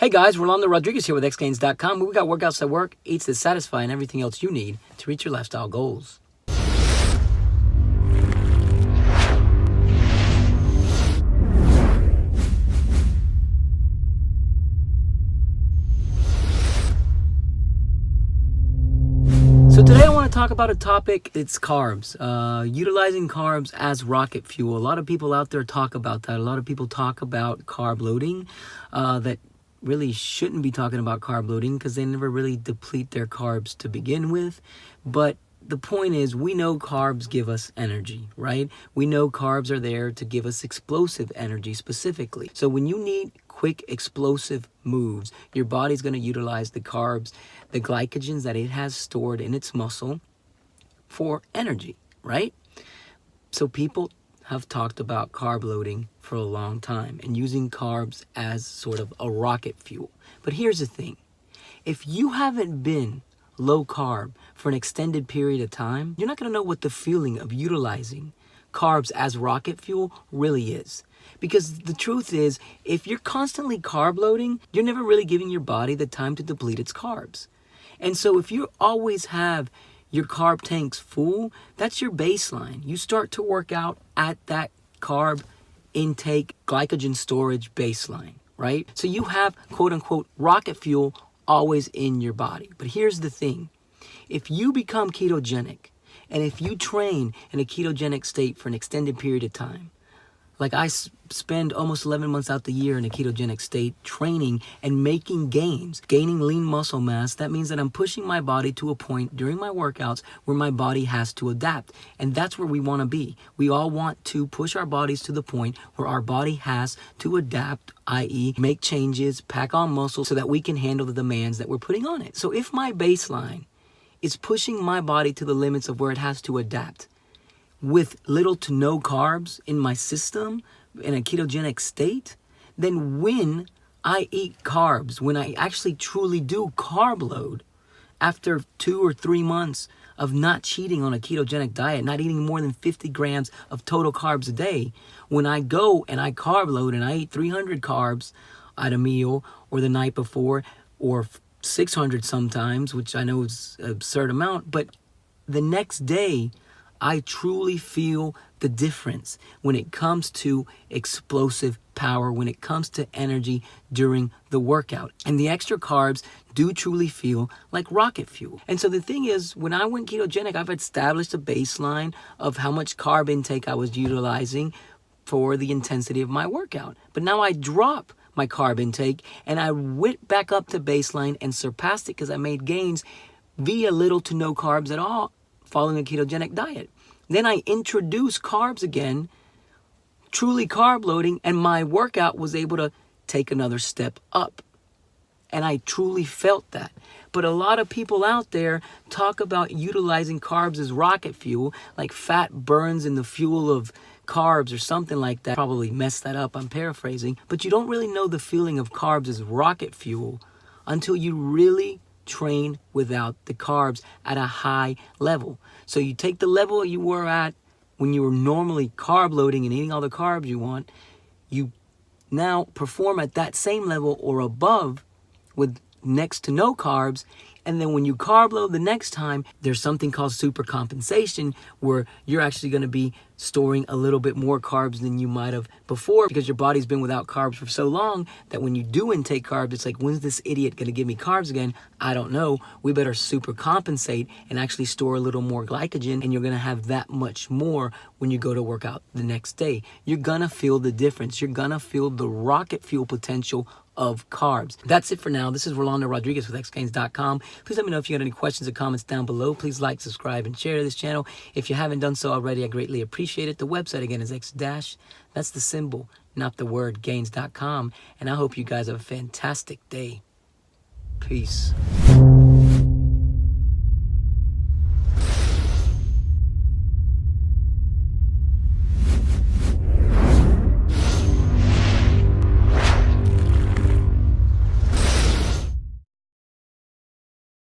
Hey guys, Rolando Rodriguez here with xgains.com. We got workouts that work, eats that satisfy, and everything else you need to reach your lifestyle goals. So today I want to talk about a topic, it's carbs. Utilizing carbs as rocket fuel. A lot of people out there talk about that. A lot of people talk about carb loading that really shouldn't be talking about carb loading because they never really deplete their carbs to begin with. But the point is, we know carbs give us energy, right? We know carbs are there to give us explosive energy specifically. So when you need quick explosive moves, your body's going to utilize the carbs, the glycogens that it has stored in its muscle for energy, right? So people have talked about carb loading for a long time and using carbs as sort of a rocket fuel. But here's the thing. If you haven't been low carb for an extended period of time, you're not going to know what the feeling of utilizing carbs as rocket fuel really is. Because the truth is, if you're constantly carb loading, you're never really giving your body the time to deplete its carbs. And so if you always have your carb tanks full, that's your baseline. You start to work out at that carb intake, glycogen storage baseline, right? So you have quote unquote rocket fuel always in your body. But here's the thing. If you become ketogenic and if you train in a ketogenic state for an extended period of time, like I spend almost 11 months out the year in a ketogenic state training and making gains, gaining lean muscle mass. That means that I'm pushing my body to a point during my workouts where my body has to adapt. And that's where we want to be. We all want to push our bodies to the point where our body has to adapt, i.e. make changes, pack on muscle so that we can handle the demands that we're putting on it. So if my baseline is pushing my body to the limits of where it has to adapt, with little to no carbs in my system in a ketogenic state, then when I eat carbs, when I actually truly do carb load after 2 or 3 months of not cheating on a ketogenic diet, not eating more than 50 grams of total carbs a day, when I go and I carb load and I eat 300 carbs at a meal or the night before, or 600 sometimes, which I know is an absurd amount, but the next day I truly feel the difference when it comes to explosive power, when it comes to energy during the workout. And the extra carbs do truly feel like rocket fuel. And so the thing is, when I went ketogenic, I've established a baseline of how much carb intake I was utilizing for the intensity of my workout. But now I drop my carb intake and I went back up to baseline and surpassed it because I made gains via little to no carbs at all, following a ketogenic diet. Then I introduced carbs again, truly carb loading, and my workout was able to take another step up. And I truly felt that. But a lot of people out there talk about utilizing carbs as rocket fuel, like fat burns in the fuel of carbs or something like that. Probably messed that up, I'm paraphrasing. But you don't really know the feeling of carbs as rocket fuel until you really train without the carbs at a high level. So you take the level you were at when you were normally carb loading and eating all the carbs you want, you now perform at that same level or above with next to no carbs. And then when you carb load the next time, there's something called super compensation where you're actually going to be storing a little bit more carbs than you might have before because your body's been without carbs for so long that when you do intake carbs, it's like, when's this idiot going to give me carbs again? I don't know. We better super compensate and actually store a little more glycogen, and you're going to have that much more when you go to work out the next day. You're going to feel the difference. You're going to feel the rocket fuel potential of carbs. That's it for now. This is Rolando Rodriguez with xgains.com. Please let me know if you got any questions or comments down below. Please like, subscribe, and share this channel. If you haven't done so already, I greatly appreciate it. The website again is that's the symbol, not the word, gains.com. And I hope you guys have a fantastic day. Peace.